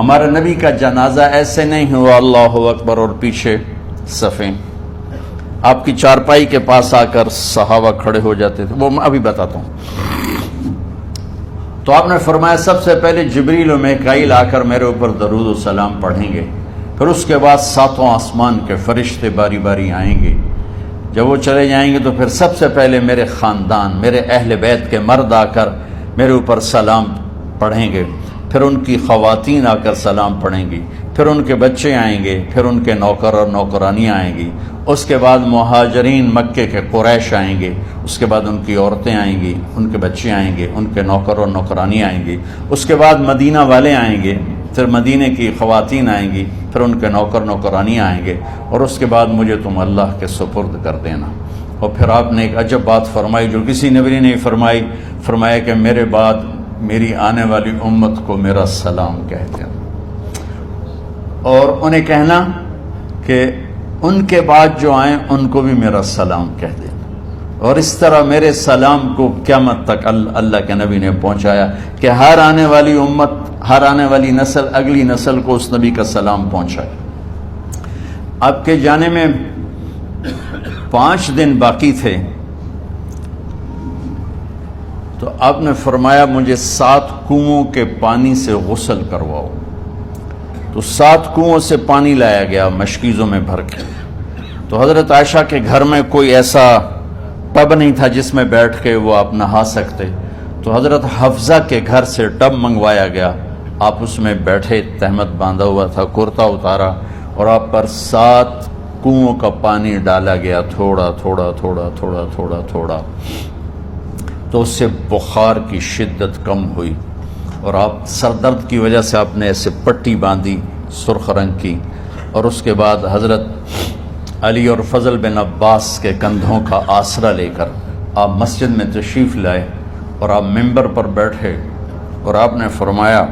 ہمارے نبی کا جنازہ ایسے نہیں ہوا اللہ اکبر اور پیچھے صفیں، آپ کی چارپائی کے پاس آ کر صحابہ کھڑے ہو جاتے تھے، وہ میں ابھی بتاتا ہوں۔ تو آپ نے فرمایا سب سے پہلے جبریل و میکائیل آ کر میرے اوپر درود و سلام پڑھیں گے، پھر اس کے بعد ساتوں آسمان کے فرشتے باری باری آئیں گے، جب وہ چلے جائیں گے تو پھر سب سے پہلے میرے خاندان، میرے اہل بیت کے مرد آ کر میرے اوپر سلام پڑھیں گے، پھر ان کی خواتین آ کر سلام پڑھیں گی، پھر ان کے بچے آئیں گے، پھر ان کے نوکر اور نوکرانیاں آئیں گی، اس کے بعد مہاجرین مکے کے قریش آئیں گے، اس کے بعد ان کی عورتیں آئیں گی، ان کے بچے آئیں گے، ان کے نوکر اور نوکرانی آئیں گی، اس کے بعد مدینہ والے آئیں گے، پھر مدینے کی خواتین آئیں گی، پھر ان کے نوکر نوکرانی آئیں گے، اور اس کے بعد مجھے تم اللہ کے سپرد کر دینا۔ اور پھر آپ نے ایک عجب بات فرمائی جو کسی نبی نے نہیں فرمائی، فرمایا کہ میرے بعد میری آنے والی امت کو میرا سلام کہتے ہیں، اور انہیں کہنا کہ ان کے بعد جو آئیں ان کو بھی میرا سلام کہہ دیں، اور اس طرح میرے سلام کو قیامت تک اللہ کے نبی نے پہنچایا کہ ہر آنے والی امت، ہر آنے والی نسل، اگلی نسل کو اس نبی کا سلام پہنچائے۔ آپ کے جانے میں 5 دن باقی تھے، تو آپ نے فرمایا مجھے 7 کنوؤں کے پانی سے غسل کرواؤ، تو 7 کنوؤں سے پانی لایا گیا مشکیزوں میں بھر کے۔ تو حضرت عائشہ کے گھر میں کوئی ایسا ٹب نہیں تھا جس میں بیٹھ کے وہ آپ نہا سکتے، تو حضرت حفصہ کے گھر سے ٹب منگوایا گیا، آپ اس میں بیٹھے، تہمت باندھا ہوا تھا، کرتا اتارا، اور آپ پر 7 کنوؤں کا پانی ڈالا گیا، تھوڑا تھوڑا تھوڑا تھوڑا تھوڑا تھوڑا، تو اس سے بخار کی شدت کم ہوئی، اور آپ سر درد کی وجہ سے آپ نے ایسے پٹی باندھی سرخ رنگ کی، اور اس کے بعد حضرت علی اور فضل بن عباس کے کندھوں کا آسرا لے کر آپ مسجد میں تشریف لائے، اور آپ ممبر پر بیٹھے، اور آپ نے فرمایا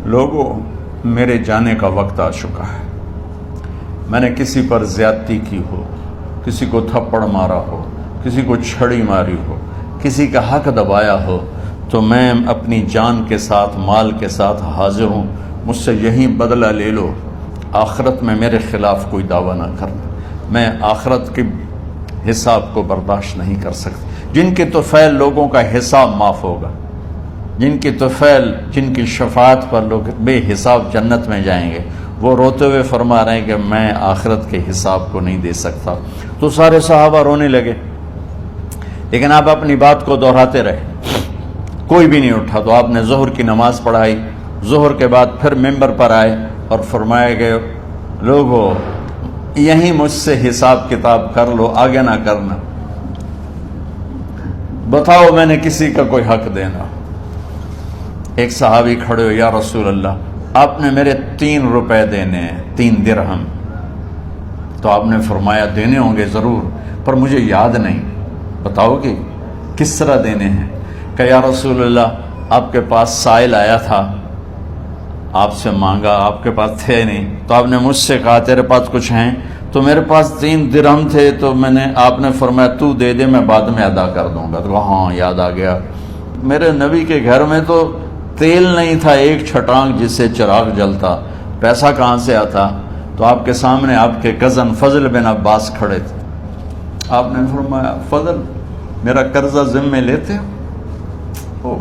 لوگوں میرے جانے کا وقت آ چکا ہے، میں نے کسی پر زیادتی کی ہو، کسی کو تھپڑ مارا ہو، کسی کو چھڑی ماری ہو، کسی کا حق دبایا ہو، تو میں اپنی جان کے ساتھ، مال کے ساتھ حاضر ہوں، مجھ سے یہی بدلہ لے لو، آخرت میں میرے خلاف کوئی دعویٰ نہ کرنا، میں آخرت کے حساب کو برداشت نہیں کر سکتا۔ جن کے طفیل لوگوں کا حساب معاف ہوگا، جن کی طفیل، جن کی شفاعت پر لوگ بے حساب جنت میں جائیں گے، وہ روتے ہوئے فرما رہے ہیں کہ میں آخرت کے حساب کو نہیں دے سکتا۔ تو سارے صحابہ رونے لگے، لیکن آپ اپنی بات کو دہراتے رہے، کوئی بھی نہیں اٹھا۔ تو آپ نے ظہر کی نماز پڑھائی، ظہر کے بعد پھر ممبر پر آئے اور فرمایا کہ لوگو یہیں مجھ سے حساب کتاب کر لو، آگے نہ کرنا، بتاؤ میں نے کسی کا کوئی حق دینا۔ ایک صحابی کھڑے ہو، یا رسول اللہ آپ نے میرے 3 روپے دینے ہیں، 3 درہم۔ تو آپ نے فرمایا دینے ہوں گے ضرور، پر مجھے یاد نہیں، بتاؤ کہ کس طرح دینے ہیں؟ کہ یا رسول اللہ آپ کے پاس سائل آیا تھا، آپ سے مانگا، آپ کے پاس تھے نہیں، تو آپ نے مجھ سے کہا تیرے پاس کچھ ہیں؟ تو میرے پاس 3 درہم تھے، تو آپ نے فرمایا تو دے دے، میں بعد میں ادا کر دوں گا۔ تو ہاں یاد آ گیا، میرے نبی کے گھر میں تو تیل نہیں تھا ایک چھٹانگ جس سے چراغ جلتا، پیسہ کہاں سے آتا؟ تو آپ کے سامنے آپ کے کزن فضل بن عباس کھڑے تھے، آپ نے فرمایا فضل میرا قرضہ ذمے لیتے ہو؟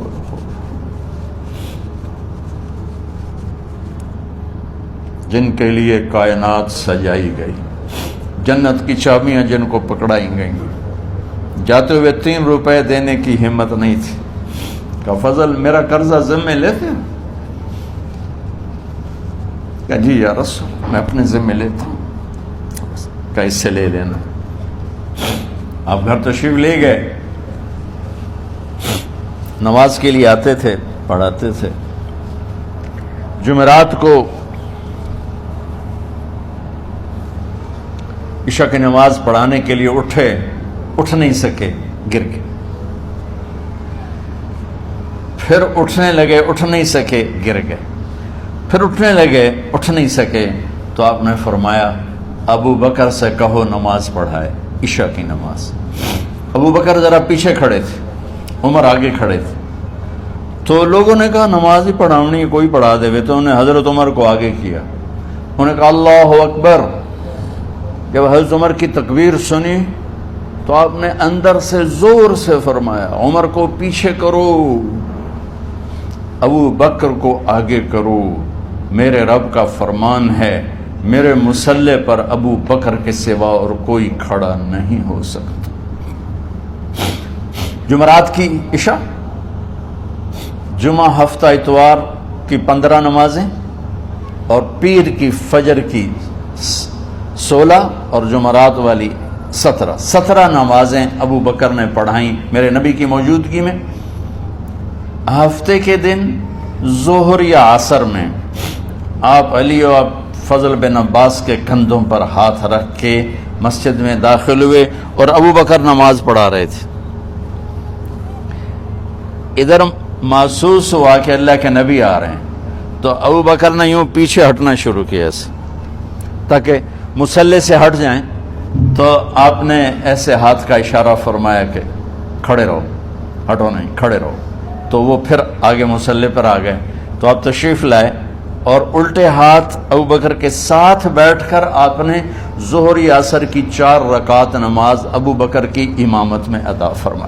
جن کے لیے کائنات سجائی گئی، جنت کی چابیاں جن کو پکڑائی گئیں، جاتے ہوئے 3 روپے دینے کی ہمت نہیں تھی، کہ فضل میرا قرضہ ذمے لیتے ہو؟ کہ جی یا رسول میں اپنے ذمے لیتا ہوں۔ کہ اس سے لے لینا۔ آپ گھر تشریف لے گئے، نماز کے لیے آتے تھے، پڑھاتے تھے۔ جمعرات کو عشاء کی نماز پڑھانے کے لیے اٹھ نہیں سکے، گر گئے، پھر اٹھنے لگے، اٹھ نہیں سکے، گر گئے، پھر اٹھنے لگے، اٹھ نہیں سکے، تو آپ نے فرمایا ابو بکر سے کہو نماز پڑھائے، عشاء کی نماز۔ ابو بکر ذرا پیچھے کھڑے تھے، عمر آگے کھڑے تھے، تو لوگوں نے کہا نماز ہی پڑھاونی ہے، کوئی پڑھا دے. تو انہوں نے حضرت عمر کو آگے کیا. انہوں نے کہا اللہ اکبر. جب حضرت عمر کی تکبیر سنی تو آپ نے اندر سے زور سے فرمایا عمر کو پیچھے کرو، ابو بکر کو آگے کرو. میرے رب کا فرمان ہے میرے مصلی پر ابو بکر کے سوا اور کوئی کھڑا نہیں ہو سکتا. جمعرات کی عشاء، جمعہ ہفتہ اتوار کی 15 نمازیں اور پیر کی فجر کی 16 اور جمعرات والی 17 نمازیں ابو بکر نے پڑھائیں میرے نبی کی موجودگی میں. ہفتے کے دن ظہر یا عصر میں آپ علی اور فضل بن عباس کے کندھوں پر ہاتھ رکھ کے مسجد میں داخل ہوئے اور ابو بکر نماز پڑھا رہے تھے. ادھر محسوس ہوا کہ اللہ کے نبی آ رہے ہیں تو ابو بکر نے یوں پیچھے ہٹنا شروع کیا ایسے تاکہ مصلی سے ہٹ جائیں. تو آپ نے ایسے ہاتھ کا اشارہ فرمایا کہ کھڑے رہو، ہٹو نہیں، کھڑے رہو. تو وہ پھر آگے مصلی پر آ گئے. تو آپ تشریف لائے اور الٹے ہاتھ ابو بکر کے ساتھ بیٹھ کر آپ نے ظہر یا عصر کی 4 رکعت نماز ابو بکر کی امامت میں ادا فرمائی.